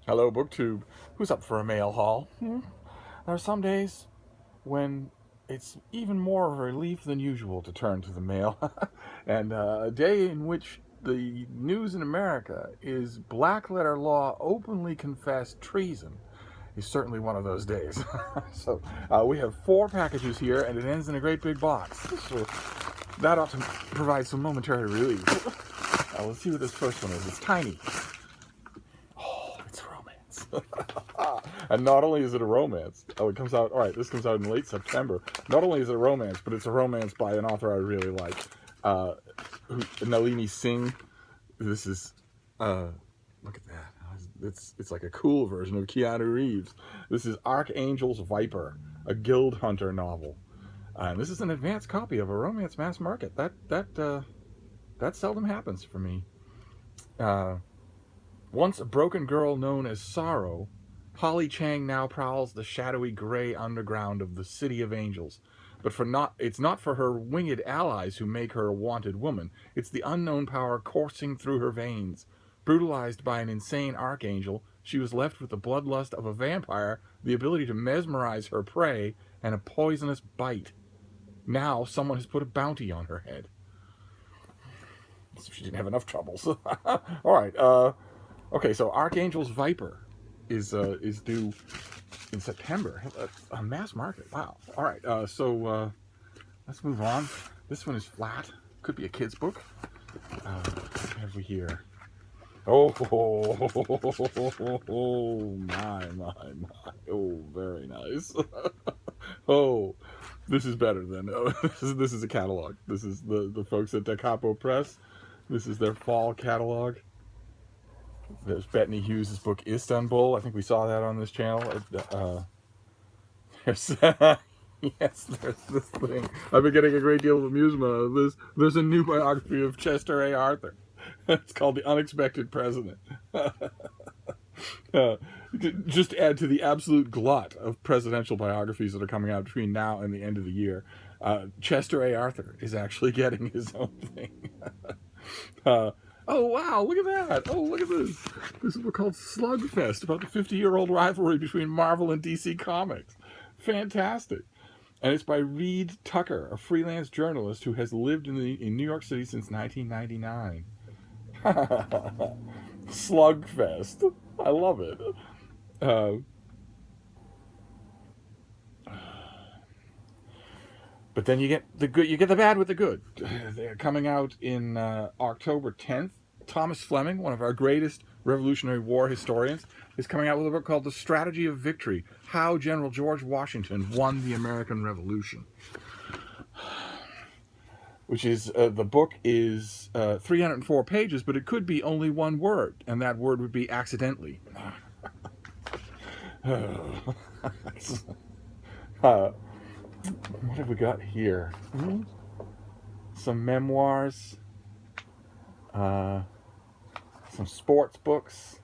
Hello, BookTube. Who's up for a mail haul? There are some days when it's even more of a relief than usual to turn to the mail. And a day in which the news in America is black letter law openly confessed treason is certainly one of those days. So we have 4 packages here, and it ends in a great big box. So that ought to provide some momentary relief. Let's see what this first one is. It's tiny. It's romance. And not only is it a romance, it comes out, all right, this comes out in late September. Not only is it a romance, but it's a romance by an author I really like, Nalini Singh. This is, look at that. It's like a cool version of Keanu Reeves. This is Archangel's Viper, a Guild Hunter novel. And this is an advanced copy of a romance mass market. That seldom happens for me. Once a broken girl known as Sorrow, Holly Chang now prowls the shadowy gray underground of the City of Angels. But it's not for her winged allies who make her a wanted woman. It's the unknown power coursing through her veins. Brutalized by an insane archangel, she was left with the bloodlust of a vampire, the ability to mesmerize her prey, and a poisonous bite. Now someone has put a bounty on her head. So she didn't have enough troubles. All right. Okay, so Archangel's Viper is due in September. A mass market. Wow. All right. Let's move on. This one is flat. Could be a kid's book. What have we here? Oh, my. Oh, very nice. Oh, this is better than this is a catalog. This is the folks at Da Capo Press. This is their fall catalog. There's Bettany Hughes' book Istanbul. I think we saw that on this channel. There's yes, there's this thing. I've been getting a great deal of amusement out of this. There's a new biography of Chester A. Arthur. It's called The Unexpected President. Just to add to the absolute glut of presidential biographies that are coming out between now and the end of the year, Chester A. Arthur is actually getting his own thing. Oh, wow, look at that. Oh, look at this. This is a book called Slugfest, about the 50-year-old rivalry between Marvel and DC Comics. Fantastic. And it's by Reed Tucker, a freelance journalist who has lived in New York City since 1999. Slugfest. I love it. But then you get the good, you get the bad with the good. They're coming out in October 10th. Thomas Fleming, one of our greatest Revolutionary War historians, is coming out with a book called The Strategy of Victory: How General George Washington Won the American Revolution. Which is, the book is 304 pages, but it could be only one word, and that word would be accidentally. What have we got here? Some memoirs, some sports books,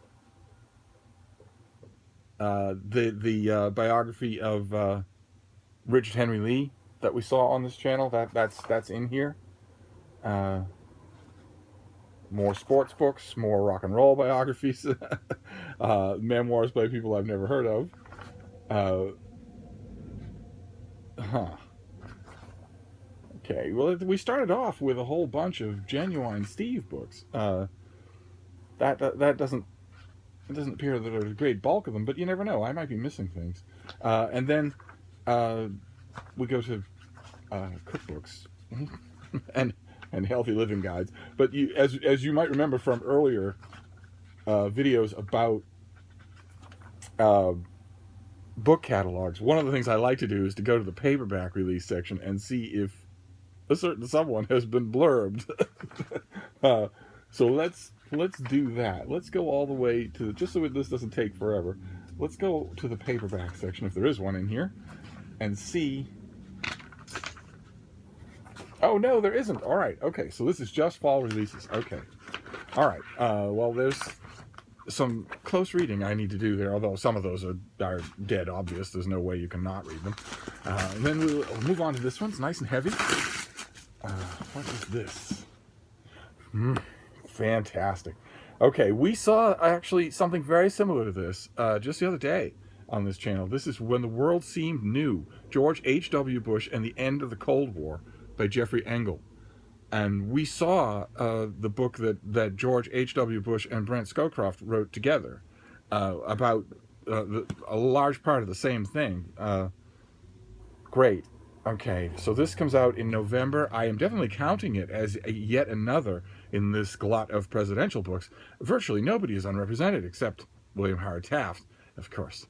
the biography of Richard Henry Lee that we saw on this channel. That's in here. More sports books, more rock and roll biographies, memoirs by people I've never heard of. Okay, well, we started off with a whole bunch of Genuine Steve books. That doesn't, it doesn't appear that there's a great bulk of them, but you never know. I might be missing things. And then we go to cookbooks and healthy living guides. But as you might remember from earlier videos about book catalogs, one of the things I like to do is to go to the paperback release section and see if a certain someone has been blurbed. So let's do that. Let's go all the way to just so this doesn't take forever. Let's go to the paperback section, if there is one in here, and see. Oh no, there isn't. All right. Okay. So this is just fall releases. Okay. All right. Well, there's some close reading I need to do there, although some of those are dead obvious. There's no way you can not read them. And then we'll move on to this one. It's nice and heavy. What is this? Fantastic. Okay, we saw actually something very similar to this just the other day on this channel. This is When the World Seemed New, George H.W. Bush and the End of the Cold War by Jeffrey Engel. And we saw the book that George H.W. Bush and Brent Scowcroft wrote together about a large part of the same thing. Great. Okay, so this comes out in November. I am definitely counting it as yet another in this glut of presidential books. Virtually nobody is unrepresented except William Howard Taft, of course.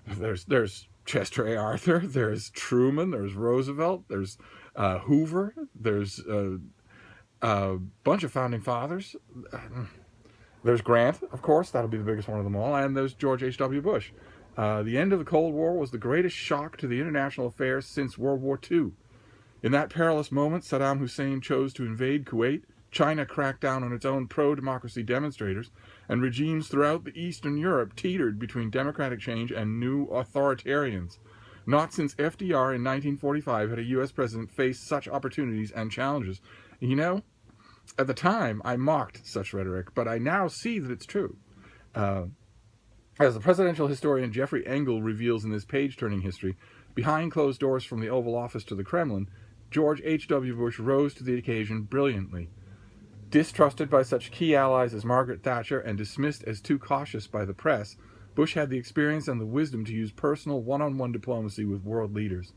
There's Chester A. Arthur, there's Truman, there's Roosevelt, there's Hoover, there's a bunch of founding fathers. There's Grant, of course, that'll be the biggest one of them all, and there's George H.W. Bush. The end of the Cold War was the greatest shock to the international affairs since World War II. In that perilous moment, Saddam Hussein chose to invade Kuwait, China cracked down on its own pro-democracy demonstrators, and regimes throughout the Eastern Europe teetered between democratic change and new authoritarians. Not since FDR in 1945 had a U.S. president faced such opportunities and challenges. You know, at the time, I mocked such rhetoric, but I now see that it's true. As the presidential historian Jeffrey Engel reveals in his page-turning history, behind closed doors from the Oval Office to the Kremlin, George H.W. Bush rose to the occasion brilliantly. Distrusted by such key allies as Margaret Thatcher and dismissed as too cautious by the press, Bush had the experience and the wisdom to use personal one-on-one diplomacy with world leaders.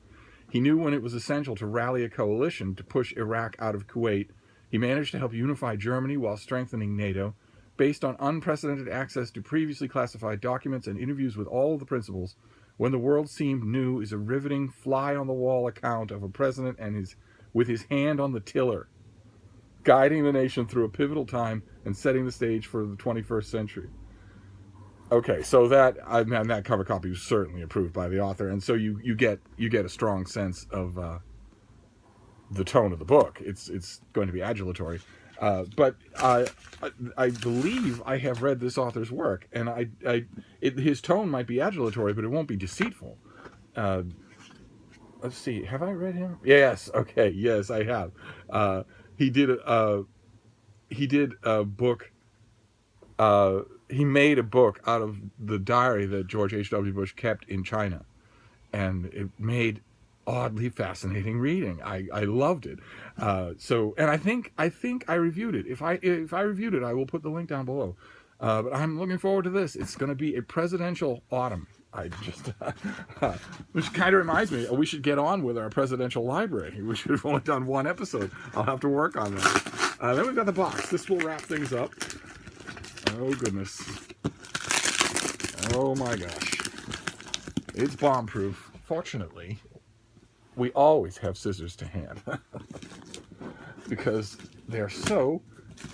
He knew when it was essential to rally a coalition to push Iraq out of Kuwait. He managed to help unify Germany while strengthening NATO. Based on unprecedented access to previously classified documents and interviews with all of the principals, When the World Seemed New is a riveting, fly-on-the-wall account of a president and with his hand on the tiller, guiding the nation through a pivotal time and setting the stage for the 21st century. Okay, so that cover copy was certainly approved by the author, and so you get a strong sense of the tone of the book. It's going to be adulatory. But I believe I have read this author's work, and his tone might be adulatory, but it won't be deceitful. Let's see, have I read him? Yes, okay, yes, I have. He did a book. He made a book out of the diary that George H.W. Bush kept in China, and it made oddly fascinating reading. I loved it. And I think I reviewed it. If I reviewed it, I will put the link down below. But I'm looking forward to this. It's going to be a presidential autumn. Which kind of reminds me, we should get on with our presidential library. We should have only done one episode. I'll have to work on that. Then we've got the box. This will wrap things up. Oh goodness. Oh my gosh. It's bomb-proof. Fortunately, we always have scissors to hand because they're so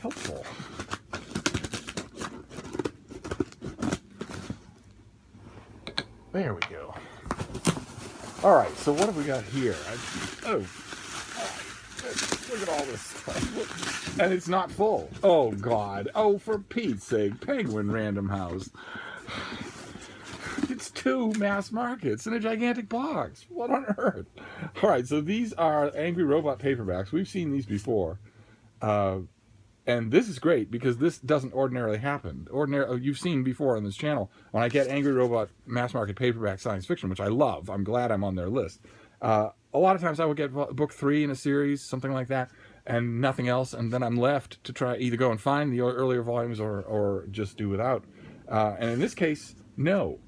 helpful. There we go. All right, so what have we got here? Look at all this stuff. And it's not full. Oh, God. Oh, for Pete's sake. Penguin Random House. It's 2 mass markets in a gigantic box. What on earth? All right, so these are Angry Robot paperbacks. We've seen these before. And this is great because this doesn't ordinarily happen. You've seen before on this channel when I get Angry Robot mass market paperback science fiction, which I love. I'm glad I'm on their list. A lot of times I would get book 3 in a series, something like that, and nothing else, and then I'm left to try either go and find the earlier volumes or just do without. And in this case, no.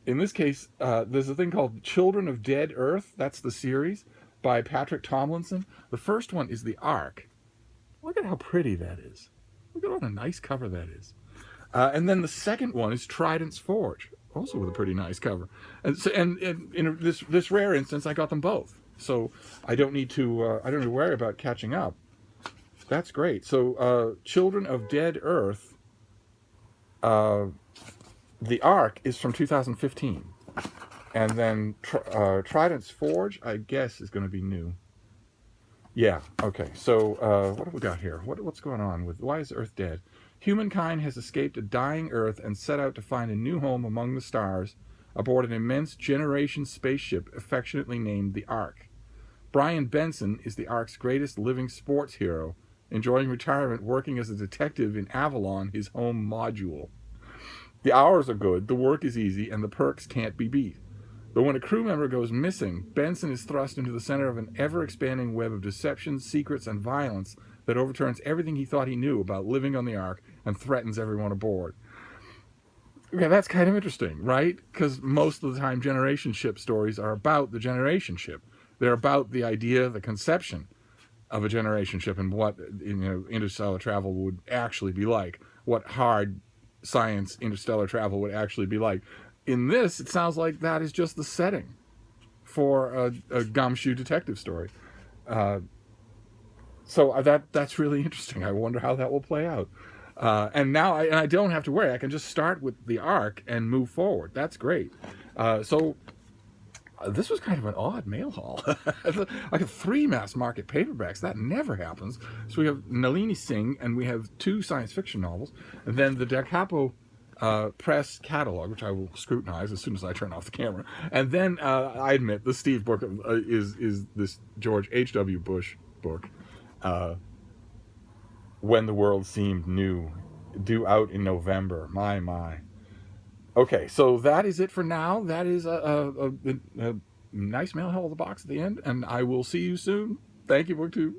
In this case, there's a thing called Children of Dead Earth. That's the series by Patrick Tomlinson. The first one is The Ark. Look at how pretty that is. Look at what a nice cover that is. And then the second one is Trident's Forge, also with a pretty nice cover. And in this rare instance, I got them both. So I don't need to worry about catching up. That's great. So Children of Dead Earth, The Ark is from 2015. And then Trident's Forge, I guess, is going to be new. Yeah, okay. So what have we got here? What's going on with... Why is Earth dead? Humankind has escaped a dying Earth and set out to find a new home among the stars aboard an immense generation spaceship affectionately named the Ark. Brian Benson is the Ark's greatest living sports hero, enjoying retirement, working as a detective in Avalon, his home module. The hours are good, the work is easy, and the perks can't be beat. But when a crew member goes missing, Benson is thrust into the center of an ever-expanding web of deception, secrets, and violence that overturns everything he thought he knew about living on the Ark and threatens everyone aboard. Okay, that's kind of interesting, right? Because most of the time generation ship stories are about the generation ship. They're about the idea, the conception of a generation ship and what interstellar travel would actually be like, what hard science interstellar travel would actually be like. In this, it sounds like that is just the setting for a gumshoe detective story. So that's really interesting. I wonder how that will play out. And now I don't have to worry. I can just start with the Ark and move forward. That's great. So this was kind of an odd mail haul. Like 3 mass market paperbacks. That never happens. So we have Nalini Singh, and we have 2 science fiction novels, and then the Da Capo press catalog, which I will scrutinize as soon as I turn off the camera. And then I admit the Steve book is this George H.W. Bush book, When the World Seemed New, due out in November. My. Okay, so that is it for now. That is a nice mail haul of the box at the end, and I will see you soon. Thank you, BookTube.